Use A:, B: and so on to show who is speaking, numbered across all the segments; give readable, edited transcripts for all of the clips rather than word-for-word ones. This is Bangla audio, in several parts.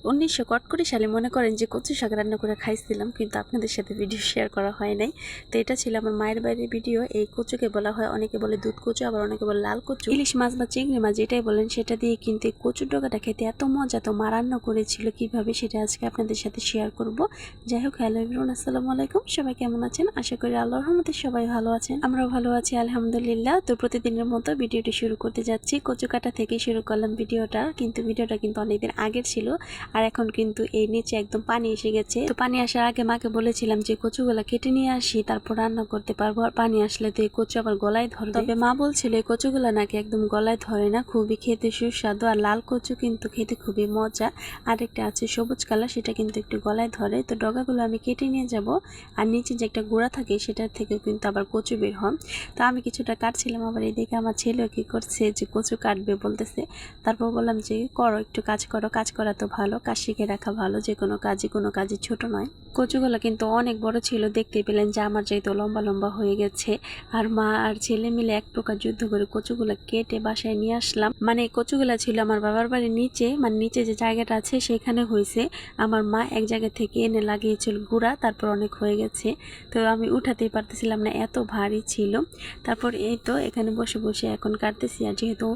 A: 1900 সালে মনে করেন যে কচু শাক রান্না করে খাইছিলাম, কিন্তু আপনাদের সাথে ভিডিও শেয়ার করা হয় নাই। তো এটা ছিল আমার মায়ের বাড়ির ভিডিও। এই কচুকে বলা হয়, অনেকে বলে দুধ কচু, আবার অনেকে বলে লাল কচু। ইলিশ মাছ বা চিংড়ি মাছ যেটাই বলেন, সেটা দিয়ে কিন্তু এই কচুর ডগাটা খেতে এত মজা। তো মা রান্না করেছিল কিভাবে, সেটা আজকে আপনাদের সাথে শেয়ার করব। যাই হোক, হ্যালো এভরিওয়ান, আসসালামু আলাইকুম। সবাই কেমন আছেন? আশা করি আল্লাহর রহমতে সবাই ভালো আছেন। আমরাও ভালো আছি আলহামদুলিল্লাহ। তো প্রতিদিনের মতো ভিডিওটি শুরু করতে যাচ্ছি। কচু কাটা থেকে শুরু করলাম ভিডিওটা, কিন্তু ভিডিওটা কিন্তু অনেকদিন আগের ছিল। আর এখন কিন্তু এই নিচে একদম পানি এসে গেছে। তো পানি আসার আগে মাকে বলেছিলাম যে কচুগুলা কেটে নিয়ে আসি, তারপর রান্না করতে পারবো। আর পানি আসলে তো এই কচু আবার গলায় ধরে। তবে মা বলছিল এই কচুগুলা নাকি একদম গলায় ধরে না, খুবই খেতে সুস্বাদু। আর লাল কচু কিন্তু খেতে খুবই মজা। আরেকটা আছে সবুজ কালার, সেটা কিন্তু একটু গলায় ধরে। তো ডগাগুলো আমি কেটে নিয়ে যাব। আর নিচে যে একটা গুঁড়া থাকে, সেটার থেকেও কিন্তু আবার কচু বের হয়। তো আমি কিছুটা কাটছিলাম, আবার এদিকে আমার ছেলেও কি করছে যে কচু কাটবে বলতেছে। তারপর বললাম যে করো, একটু কাজ করো, কাজ করা তো ভালো, কাজ শিখে রাখা ভালো, যে কোনো কাজই ছোট নয়। কচুগুলো কিন্তু অনেক বড় ছিল, দেখতে পেলেন যে আমার চাইতে লম্বা লম্বা হয়ে গেছে। আর মা আর ছেলে মিলে এক প্রকার যুদ্ধ করে কচুগুলো কেটে বাসায় নিয়ে আসলাম। মানে কচুগুলা ছিল আমার বাবার বাড়ির নিচে, মানে নিচে যে জায়গাটা আছে সেখানে হয়েছে। আমার মা এক জায়গা থেকে এনে লাগিয়েছিল গুঁড়া, তারপর অনেক হয়ে গেছে। তো আমি উঠাতেই পারতেছিলাম না, এত ভারী ছিল। তারপর এই তো এখানে বসে বসে এখন কাটতেছি। আর যেহেতু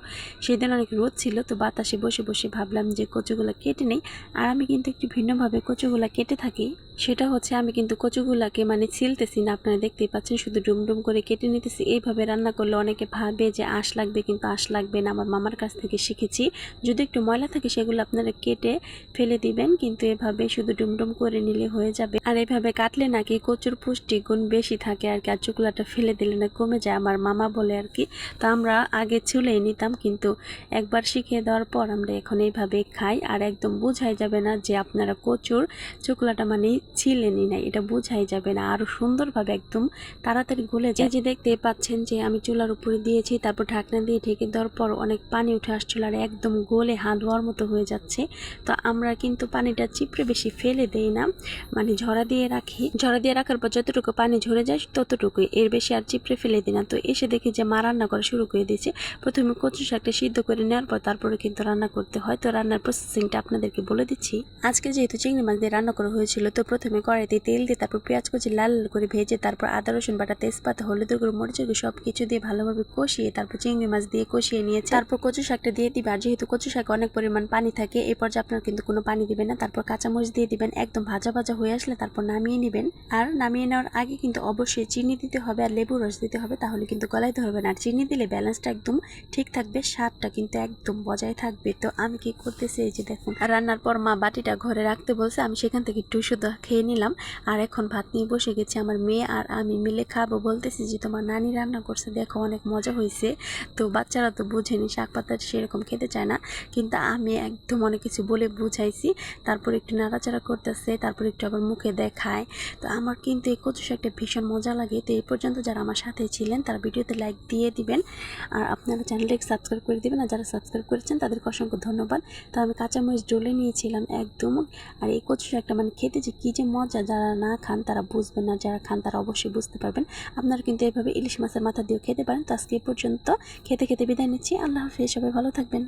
A: সেদিন অনেক রোদ ছিল, তো বাতাসে বসে বসে ভাবলাম যে কচুগুলা কেটে নেই। আর আমি কিন্তু একটু ভিন্নভাবে কচুগুলা কেটে থাকি। সেটা হচ্ছে, আমি কিন্তু কচুগুলাকে মানে ছিলতেছি না, আপনারা দেখতেই পাচ্ছেন, শুধু ডুমডুম করে কেটে নিতেছি। এইভাবে রান্না করলে অনেকে ভাবে যে আঁশ লাগবে, কিন্তু আঁশ লাগবে না। আমার মামার কাছ থেকে শিখেছি। যদি একটু ময়লা থাকে সেগুলো আপনারা কেটে ফেলে দিবেন, কিন্তু এভাবে শুধু ডুমডুম করে নিলে হয়ে যাবে। আর এইভাবে কাটলে নাকি কচুর পুষ্টিগুণ বেশি থাকে আর কি, আর চুকুলাটা ফেলে দিলে না কমে যায়, আমার মামা বলে আর কি। তো আমরা আগে ছুলেই নিতাম, কিন্তু একবার শিখিয়ে দেওয়ার পর আমরা এখন এইভাবে খাই। আর একদম বোঝাই যাবে না যে আপনারা কচুর চুকলাটা মানে ছিলেনই না, এটা বোঝাই যাবে না। আরো সুন্দরভাবে একদম তাড়াতাড়ি গলে যায়। যে দেখতে পাচ্ছেন যে আমি চুলার উপরে দিয়েছি, তারপর ঢাকনা দিয়ে ঢেকে দেওয়ার পর অনেক পানি উঠে আসছিল, আর একদম গলে হালুয়ার মতো হয়ে যাচ্ছে। তো আমরা কিন্তু পানিটা চিপড়ে বেশি ফেলে দেই না, মানে ঝরা দিয়ে রাখি। ঝরা দিয়ে রাখার পর যতটুকু পানি ঝরে যায় ততটুকুই, এর বেশি আর চিপড়ে ফেলে দিই না। তো এসে দেখি যে মা রান্না করা শুরু করে দিয়েছে। প্রথমে কচু শাকটা সিদ্ধ করে নেওয়ার পর তারপরে কিন্তু রান্না করতে হয়। তো রান্নার প্রসেসিংটা আপনাদেরকে বলে দিচ্ছি। আজকে যেহেতু চিংড়ি মাছ দিয়ে রান্না করা হয়েছিল, তো প্রথমে কড়াইতে তেল দিয়ে, তারপর পেঁয়াজ কুচি লাল লাল করে ভেজে, তারপর আদা রসুন বাটা, তেজপাতা, হলুদের গুঁড়ো, মরিচের গুঁড়ো সব কিছু দিয়ে ভালোভাবে কষিয়ে তারপর চিংড়ি মাছ দিয়ে কষিয়ে নিয়েছে। তারপর কচু শাকটা দিয়ে দিবে। আর যেহেতু কচু শাকে অনেক পরিমাণ পানি থাকে, এই পর্যায়ে আপনার কিন্তু কোনো পানি দিবেন না। তারপর কাঁচামরিচ দিয়ে দিবেন, একদম ভাজা ভাজা হয়ে আসলে তারপর নামিয়ে নেবেন। আর নামিয়ে নেওয়ার আগে কিন্তু অবশ্যই চিনি দিতে হবে আর লেবুর রস দিতে হবে, তাহলে কিন্তু গলায় ধরবে না। আর চিনি দিলে ব্যালেন্সটা একদম ঠিক থাকবে, স্বাদটা কিন্তু একদম বজায় থাকবে। তো আমি কি করতেছি, এই যে দেখুন, রান্নার পর মা বাটিটা ঘরে রাখতে বলছে, আমি সেখান থেকে একটু শুধু খেয়ে নিলাম। আর এখন ভাত নিয়ে বসে গেছি, আমার মেয়ে আর আমি মিলে খাবো। বলতেছি যে তোমার নানি রান্না করছে, দেখো অনেক মজা হয়েছে। তো বাচ্চারা তো বুঝেনি, শাক পাতা সেরকম খেতে চায় না, কিন্তু আমি একদম অনেক কিছু বলে বুঝাইছি। তারপর একটু নাড়াচাড়া করতেছে, তারপর একটু আবার মুখে দেখায়। তো আমার কিন্তু এই কচু শাকটা ভীষণ মজা লাগে। তো এই পর্যন্ত যারা আমার সাথে ছিলেন তারা ভিডিওতে লাইক দিয়ে দিবেন, আর আপনারা চ্যানেলটাকে সাবস্ক্রাইব করে দিবেন। আর যারা সাবস্ক্রাইব করেছেন তাদেরকে অসংখ্য ধন্যবাদ। তো আমি কাঁচামরিচ ডলে নিয়েছিলাম একদম। আর এই কচু শাকটা মানে খেতে যে কী যে মজা, যারা না খান তারা বুঝবেন না, যারা খান তারা অবশ্যই বুঝতে পারবেন। আপনারা কিন্তু এভাবে ইলিশ মাছের মাথা দিয়েও খেতে পারেন। তো আজকে এই পর্যন্ত, খেতে খেতে বিদায় নিচ্ছি। আল্লাহ হাফেজ, সবাই ভালো থাকবেন।